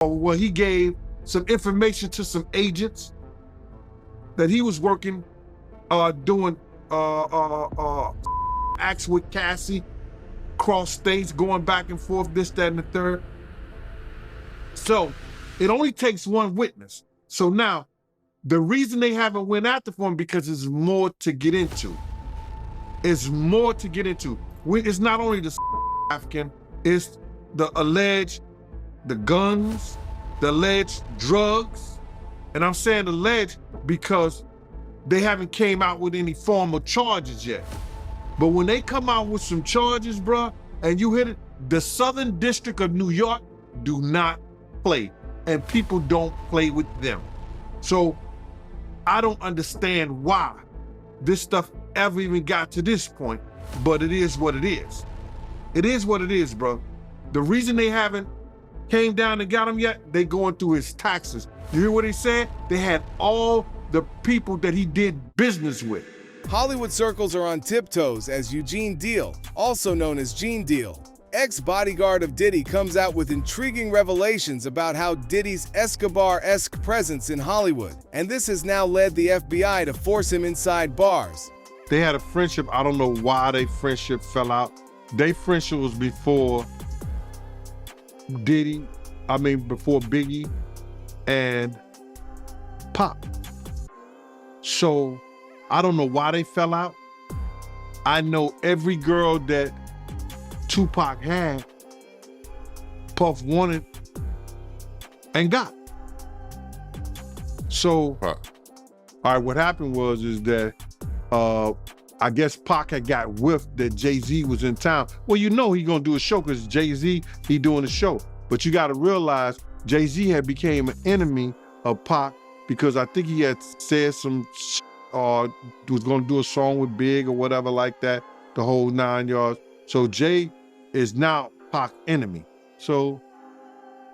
Well, he gave some information to some agents that he was working, doing acts with Cassie, cross states, going back and forth, this, that, and the third. So it only takes one witness. So now, the reason they haven't went after him because there's more to get into. It's more to get into. It's not only the African, it's the alleged, the guns, the alleged drugs. And I'm saying alleged because they haven't came out with any formal charges yet. But when they come out with some charges, bruh, and you hit it, the Southern District of New York do not play, and people don't play with them. So I don't understand why this stuff ever even got to this point, but it is what it is. It is what it is, bro. The reason they haven't came down and got him yet, they going through his taxes. You hear what he said? They had all the people that he did business with. Hollywood circles are on tiptoes as Eugene Deal, also known as Gene Deal, ex-bodyguard of Diddy, comes out with intriguing revelations about how Diddy's Escobar-esque presence in Hollywood, and this has now led the FBI to force him inside bars. They had a friendship. I don't know why their friendship fell out. Their friendship was before before Biggie and Pop. So I don't know why they fell out. I know every girl that Tupac had, Puff wanted and got. So, all right, what happened is that I guess Pac had got whiffed that Jay-Z was in town. Well, you know he gonna do a show because Jay-Z, he doing a show. But you gotta realize Jay-Z had became an enemy of Pac because I think he had said some was gonna do a song with Big or whatever like that, the whole 9 yards. So Jay is now Pac's enemy. So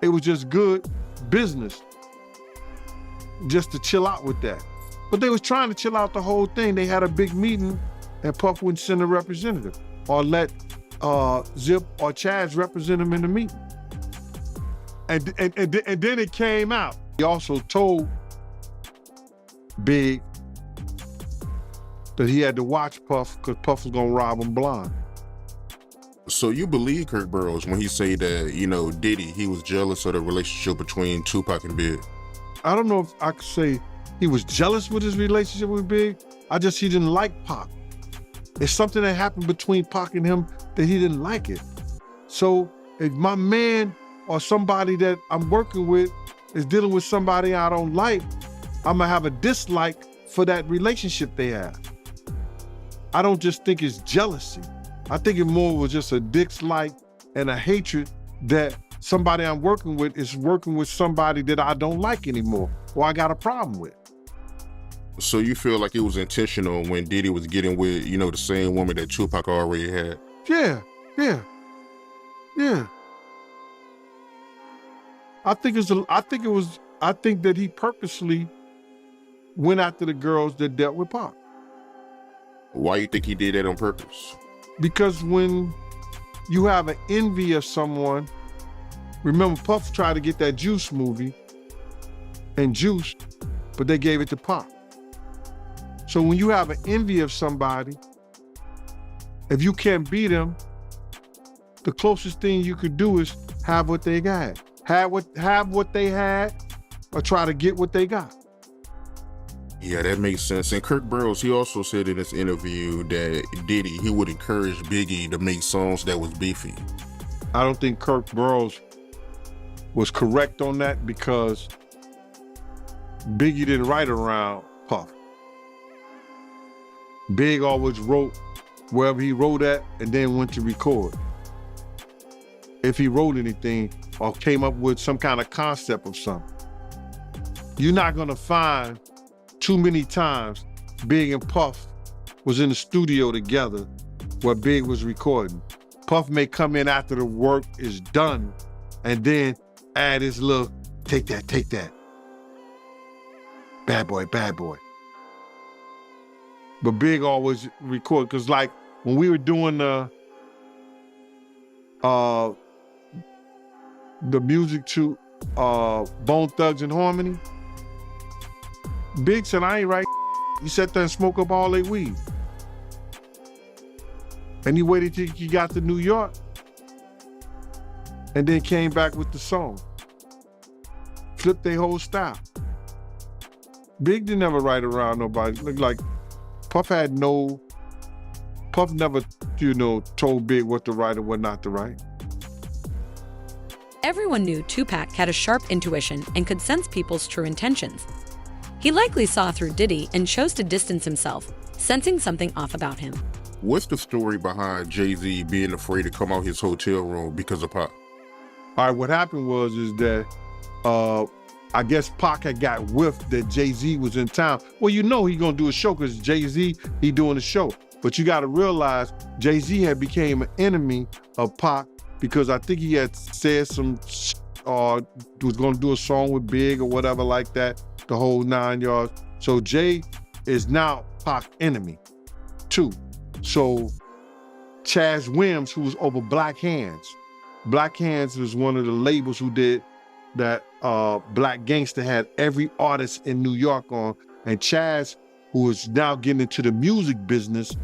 it was just good business just to chill out with that. But they was trying to chill out the whole thing. They had a big meeting and Puff wouldn't send a representative or let Zip or Chaz represent him in the meeting. And then it came out. He also told Big that he had to watch Puff because Puff was gonna rob him blind. So you believe Kirk Burroughs when he say that, you know, Diddy, he was jealous of the relationship between Tupac and Big? I don't know if I could say he was jealous with his relationship with Big. He didn't like Pac. It's something that happened between Pac and him that he didn't like it. So if my man or somebody that I'm working with is dealing with somebody I don't like, I'm gonna have a dislike for that relationship they have. I don't just think it's jealousy. I think it more was just a dislike and a hatred that somebody I'm working with is working with somebody that I don't like anymore or I got a problem with. So you feel like it was intentional when Diddy was getting with, you know, the same woman that Tupac already had? Yeah. I think that he purposely went after the girls that dealt with Pac. Why you think he did that on purpose? Because when you have an envy of someone, remember Puff tried to get that Juice movie and Juice, but they gave it to Pac. So when you have an envy of somebody, if you can't beat them, the closest thing you could do is have what they got. Have what they had, or try to get what they got. Yeah, that makes sense. And Kirk Burroughs, he also said in this interview that Diddy, he would encourage Biggie to make songs that was beefy. I don't think Kirk Burroughs was correct on that because Biggie didn't write around Puff. Big always wrote wherever he wrote at and then went to record. If he wrote anything or came up with some kind of concept of something. You're not gonna find too many times Big and Puff was in the studio together where Big was recording. Puff may come in after the work is done and then add his little, take that. Bad boy. But Big always record, cause like when we were doing the music to Bone Thugs and Harmony. Big said, I ain't right. He sat there and smoked up all their weed. And he waited till he got to New York and then came back with the song. Flipped their whole style. Big didn't ever write around nobody. Looked like Puff never, told Big what to write and what not to write. Everyone knew Tupac had a sharp intuition and could sense people's true intentions. He likely saw through Diddy and chose to distance himself, sensing something off about him. What's the story behind Jay-Z being afraid to come out his hotel room because of Pac? All right, what happened was that I guess Pac had got whiffed that Jay-Z was in town. Well, he gonna do a show because Jay-Z, he doing a show. But you gotta realize Jay-Z had became an enemy of Pac because I think he had said some was gonna do a song with Big or whatever like that, the whole 9 yards. So Jay is now Pac's enemy too. So Chaz Williams, who was over Black Hands. Black Hands was one of the labels who did that Black Gangster had every artist in New York on. And Chaz, who is now getting into the music business,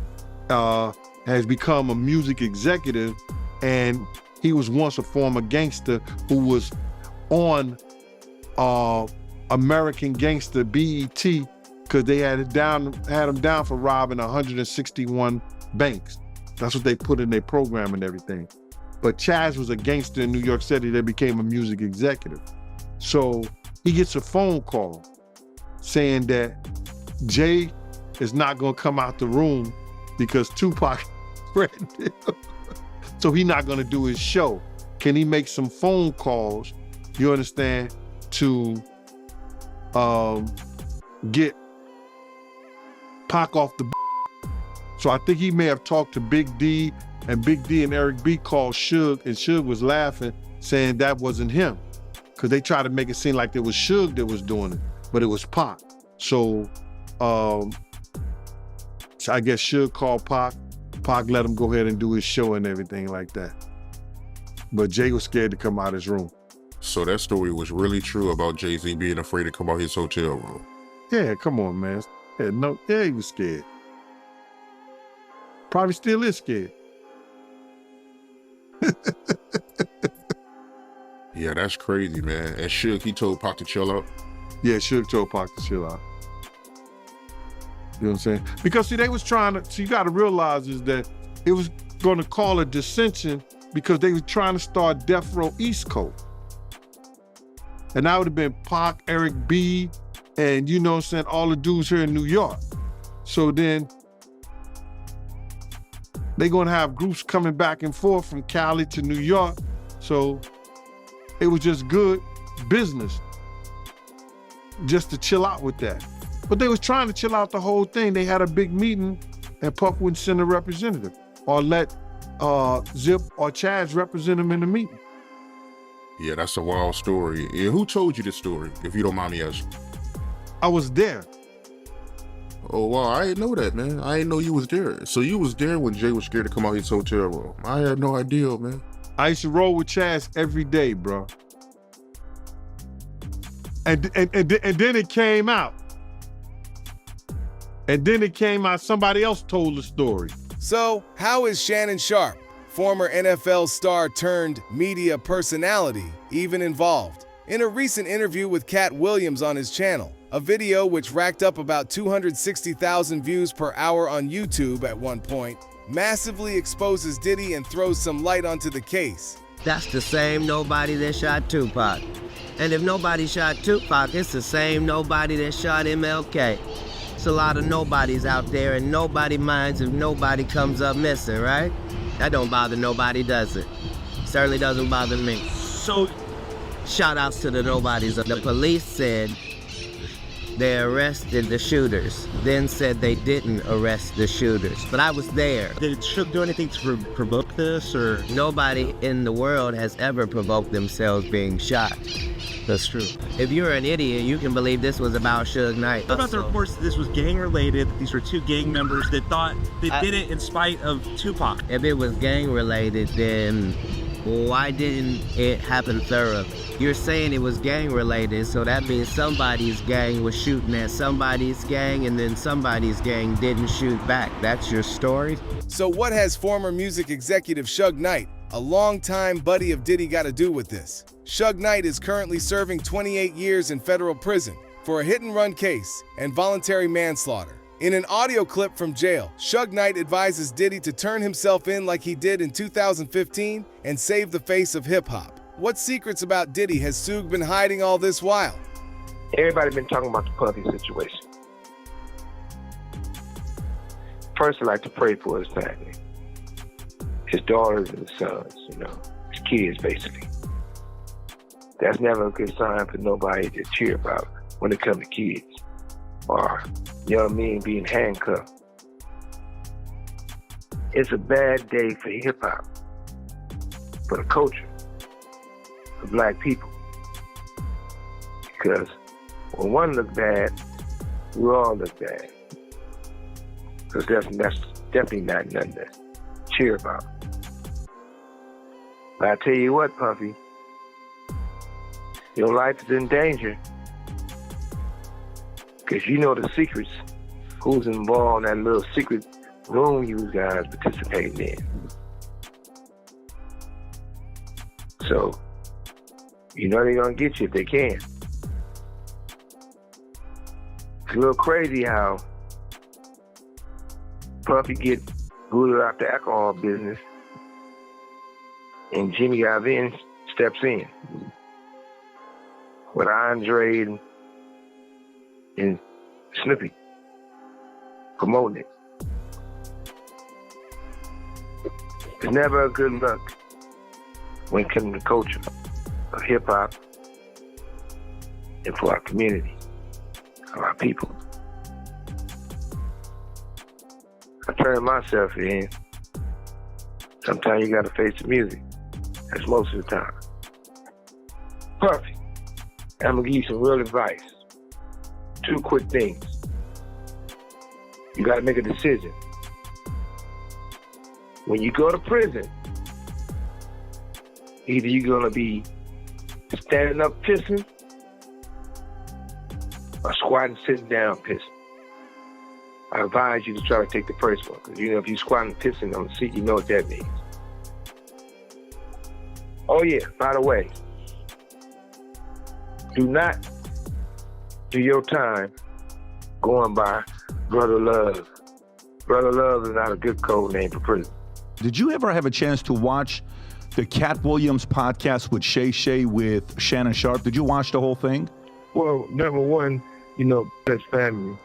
has become a music executive. And he was once a former gangster who was on American Gangster BET because they had him down for robbing 161 banks. That's what they put in their program and everything. But Chaz was a gangster in New York City that became a music executive. So he gets a phone call saying that Jay is not gonna come out the room because Tupac threatened him. So he's not gonna do his show. Can he make some phone calls, you understand, to get Pac off the. So I think he may have talked to Big D, and Big D and Eric B called Suge, and Suge was laughing, saying that wasn't him. Because they tried to make it seem like it was Suge that was doing it, but it was Pac. So I guess Suge called Pac. Pac let him go ahead and do his show and everything like that. But Jay was scared to come out his room. So that story was really true about Jay-Z being afraid to come out his hotel room. Yeah, come on, man. Yeah, he was scared. Probably still is scared. Yeah, that's crazy, man. And Suge, he told Pac to chill out? Yeah, Suge told Pac to chill out. You know what I'm saying? Because see, they was trying to, you gotta realize is that it was gonna call a dissension because they were trying to start Death Row East Coast. And that would have been Pac, Eric B, and you know what I'm saying, all the dudes here in New York. So then they're gonna have groups coming back and forth from Cali to New York. So it was just good business just to chill out with that. But they was trying to chill out the whole thing. They had a big meeting and Puff wouldn't send a representative or let Zip or Chaz represent them in the meeting. Yeah, that's a wild story. And who told you this story, if you don't mind me asking? I was there. Oh, wow, I didn't know that, man. I didn't know you was there. So you was there when Jay was scared to come out his hotel room. I had no idea, man. I used to roll with Chaz every day, bro. And then it came out. And then it came out, somebody else told the story. So, how is Shannon Sharpe, former NFL star turned media personality, even involved? In a recent interview with Cat Williams on his channel, a video which racked up about 260,000 views per hour on YouTube at one point, massively exposes Diddy and throws some light onto the case. That's the same nobody that shot Tupac. And if nobody shot Tupac, it's the same nobody that shot MLK. It's a lot of nobodies out there, and nobody minds if nobody comes up missing, right? That don't bother nobody, does it? Certainly doesn't bother me. So, shout outs to the nobodies. The police said they arrested the shooters, then said they didn't arrest the shooters. But I was there. did Suge do anything to provoke this, or? Nobody in the world has ever provoked themselves being shot. That's true. If you're an idiot, you can believe this was about Suge Knight. What about the reports that this was gang-related? These were two gang members that thought they did it in spite of Tupac. If it was gang-related, then Why didn't it happen thoroughly? You're saying it was gang related, so that means somebody's gang was shooting at somebody's gang and then somebody's gang didn't shoot back. That's your story? So what has former music executive Suge Knight, a longtime buddy of Diddy, got to do with this? Suge Knight is currently serving 28 years in federal prison for a hit-and-run case and voluntary manslaughter. In an audio clip from jail, Suge Knight advises Diddy to turn himself in like he did in 2015 and save the face of hip-hop. What secrets about Diddy has Suge been hiding all this while? Everybody been talking about the Puffy situation. First, I like to pray for his family. His daughters and his sons, his kids, basically. That's never a good sign for nobody to cheer about when it comes to kids. Or, being handcuffed. It's a bad day for hip-hop, for the culture, for black people. Because when one looks bad, we all look bad. Because that's definitely not nothing to cheer about. But I tell you what, Puffy, your life is in danger. Because you know the secrets, who's involved in that little secret room you guys participating in. So, they're going to get you if they can. It's a little crazy how Puffy get booted out the alcohol business and Jimmy Iovine steps in with Andre and Snoopy promoting it. It's never a good look when it comes to culture of hip-hop and for our community, for our people. I turn myself in. Sometimes you gotta face the music. That's most of the time. Puffy, I'm gonna give you some real advice. 2 quick things. You gotta make a decision. When you go to prison, either you're gonna be standing up pissing or squatting, sitting down pissing. I advise you to try to take the first one, because if you're squatting and pissing on the seat, you know what that means. Oh yeah, by the way, do not do your time going by Brother Love. Brother Love is not a good code name for prison. Did you ever have a chance to watch the Cat Williams podcast with Shay with Shannon Sharpe? Did you watch the whole thing? Well, number one, that's family.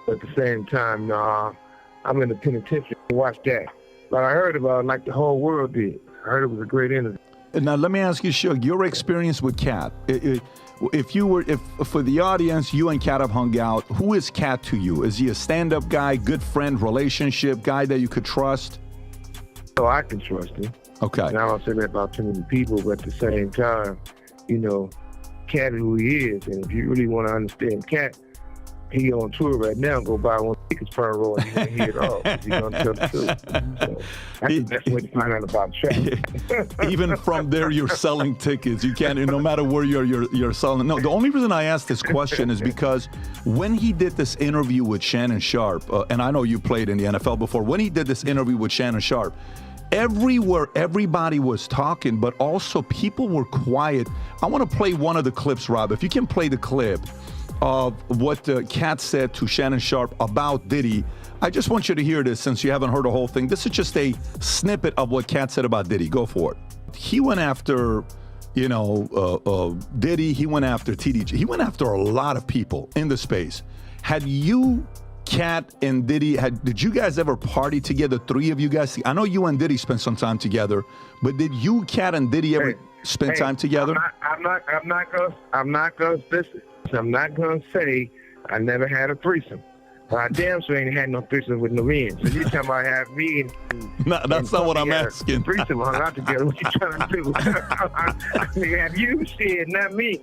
At the same time, I'm in the penitentiary to watch that. But I heard about it like the whole world did. I heard it was a great interview. Now, let me ask you, Suge, your experience with Cat. If for the audience, you and Cat have hung out, who is Cat to you? Is he a stand-up guy, good friend, relationship guy that you could trust? Oh, I can trust him. Okay. And I don't say that about too many people, but at the same time, Cat is who he is. And if you really want to understand Cat, he on tour right now. Go buy one tickets per row and you won't hear it all. He's going to tell the truth. So that's the best way to find out about Travis. Even from there, you're selling tickets. You can't, no matter where you're selling. No, the only reason I asked this question is because when he did this interview with Shannon Sharpe, and I know you played in the NFL before, when he did this interview with Shannon Sharpe, everywhere, everybody was talking, but also people were quiet. I want to play one of the clips, Rob. If you can play the clip of what Cat said to Shannon Sharpe about Diddy. I just want you to hear this since you haven't heard the whole thing. This is just a snippet of what Cat said about Diddy. Go for it. He went after, Diddy. He went after TDG. He went after a lot of people in the space. Had you, Cat, and Diddy, did you guys ever party together, 3 of you guys? I know you and Diddy spent some time together, but did you, Cat, and Diddy ever spend time together? I'm not gonna say I never had a threesome, I damn sure ain't had no threesome with no men. So you talking about have me and No, that's not what I'm had a asking. threesome hung out together. What you trying to do? I mean, have you shit, not me.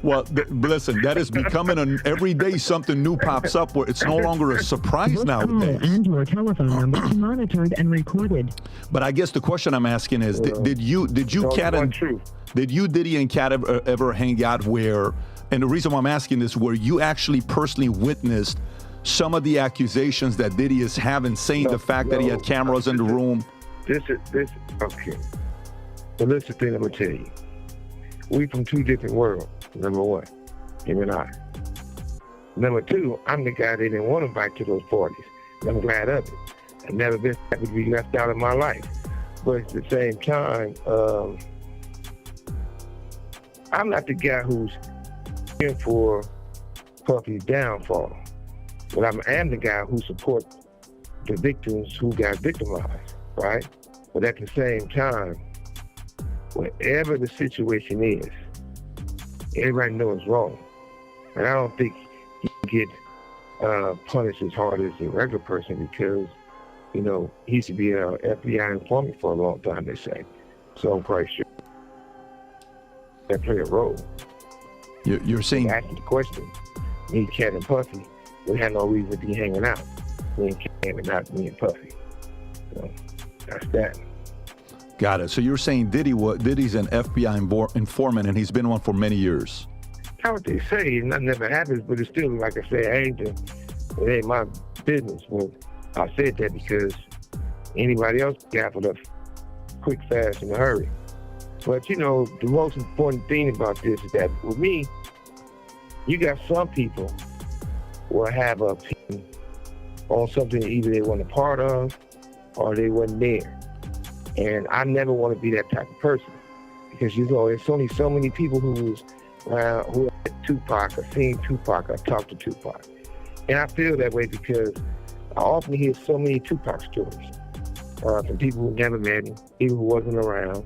Well, listen, that is becoming an everyday something new pops up where it's no longer a surprise nowadays. And your telephone number is monitored and recorded. But I guess the question I'm asking is, did you Cat and Diddy and Cat ever hang out where? And the reason why I'm asking this, where you actually personally witnessed some of the accusations that Diddy is having, saying the fact that he had cameras in the room. This okay. So this is the thing I'm gonna tell you. We from two different worlds. Number one, him and I. Number two, I'm the guy they didn't want to invite to those parties. And I'm glad of it. I've never been happy to be left out of my life. But at the same time, I'm not the guy who's in for Puffy's downfall. But I am the guy who supports the victims who got victimized, right? But at the same time, whatever the situation is, everybody knows it's wrong. And I don't think he can get punished as hard as a regular person because, you know, he used to be an FBI informant for a long time, they say. So I'm quite sure that play a role. You're saying... Asking the question, me, Cat, and Puffy, we had no reason to be hanging out. Me and Cat and not me and Puffy. So that's that. Got it. So you're saying Diddy's an FBI informant and he's been one for many years. That's what they say. Nothing never happens, but it's still, like I say, it ain't my business. Well, I said that because anybody else gaffered up quick, fast, in a hurry. But, you know, the most important thing about this is that with me, you got some people will have a opinion on something that either they weren't a part of or they wasn't there. And I never want to be that type of person because, you know, there's only so many people who was around, who had Tupac, or seen Tupac, or talked to Tupac. And I feel that way because I often hear so many Tupac stories from people who never met him, people who wasn't around.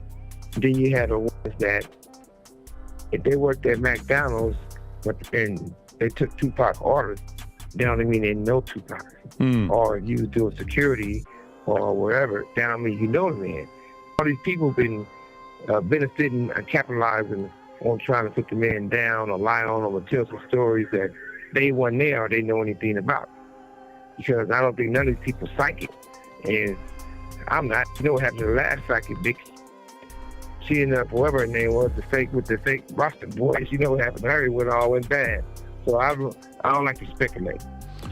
Then you had the ones that, if they worked at McDonald's and they took Tupac orders, they don't mean they know Tupac. Or if you was doing security or wherever, that don't mean you know the man. All these people been benefiting and capitalizing on trying to put the man down or lie on him or tell some stories that they wasn't there or they know anything about. Because I don't think none of these people psychic. And I'm not. You know what happened to the last psychic bitch? She ended up, whoever her name was, the fake roster boys, you know what happened to her when it all went bad. So I don't like to speculate.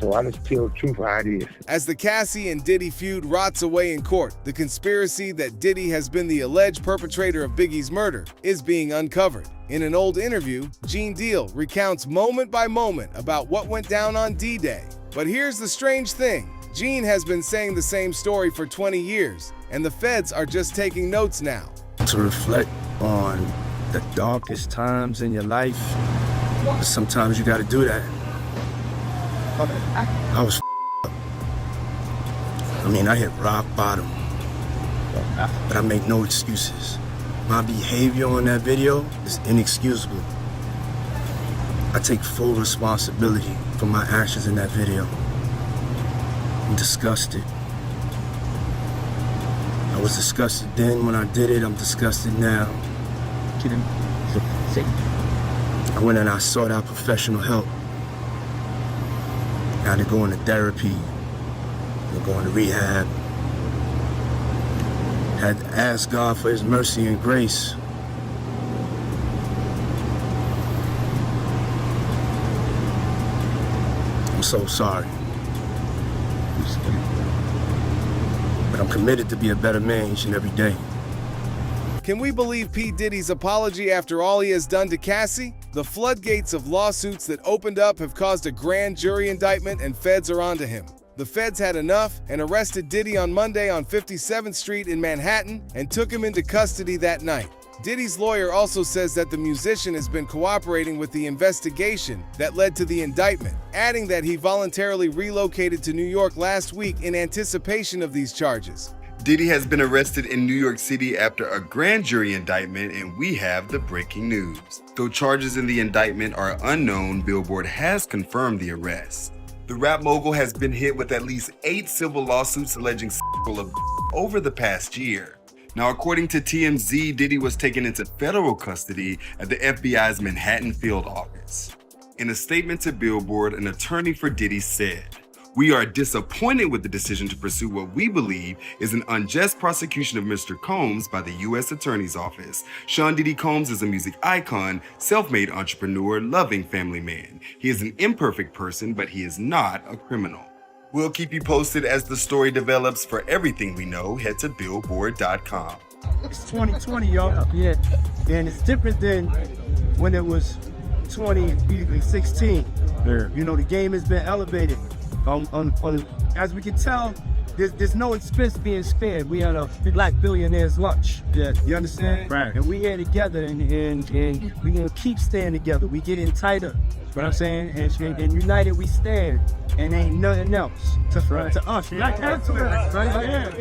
So I just tell the truth how it is. As the Cassie and Diddy feud rots away in court, the conspiracy that Diddy has been the alleged perpetrator of Biggie's murder is being uncovered. In an old interview, Eugene Deal recounts moment by moment about what went down on D-Day. But here's the strange thing. Gene has been saying the same story for 20 years, and the feds are just taking notes now. To reflect on the darkest times in your life, sometimes you gotta do that. I was up. I mean, I hit rock bottom, but I make no excuses. My behavior on that video is inexcusable. I take full responsibility for my actions in that video. I'm disgusted. I was disgusted then when I did it, I'm disgusted now. I went and I sought out professional help. I had to go into therapy, go into rehab. Had to ask God for his mercy and grace. I'm so sorry. But I'm committed to be a better man each and every day. Can we believe P. Diddy's apology after all he has done to Cassie? The floodgates of lawsuits that opened up have caused a grand jury indictment and feds are onto him. The feds had enough and arrested Diddy on Monday on 57th Street in Manhattan and took him into custody that night. Diddy's lawyer also says that the musician has been cooperating with the investigation that led to the indictment, adding that he voluntarily relocated to New York last week in anticipation of these charges. Diddy has been arrested in New York City after a grand jury indictment, and we have the breaking news. Though charges in the indictment are unknown, Billboard has confirmed the arrest. The rap mogul has been hit with at least 8 civil lawsuits alleging of over the past year. Now, according to TMZ, Diddy was taken into federal custody at the FBI's Manhattan field office. In a statement to Billboard, an attorney for Diddy said, "We are disappointed with the decision to pursue what we believe is an unjust prosecution of Mr. Combs by the U.S. Attorney's Office. Sean Diddy Combs is a music icon, self-made entrepreneur, loving family man. He is an imperfect person, but he is not a criminal." We'll keep you posted as the story develops. For everything we know, head to Billboard.com. It's 2020, y'all. Yeah. And it's different than when it was 2016. Yeah. You know, the game has been elevated. As we can tell, there's no expense being spared. We had a black billionaire's lunch. Yeah. You understand? Right. And we here together, and we gonna keep staying together. We getting tighter. What I'm saying? And united we stand. And ain't nothing else to us. Black excellence. Right here.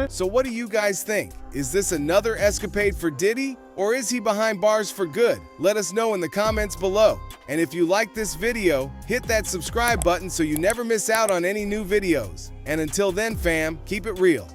So what do you guys think? Is this another escapade for Diddy, or is he behind bars for good? Let us know in the comments below. And if you like this video, hit that subscribe button so you never miss out on any new videos. And until then, fam, keep it real.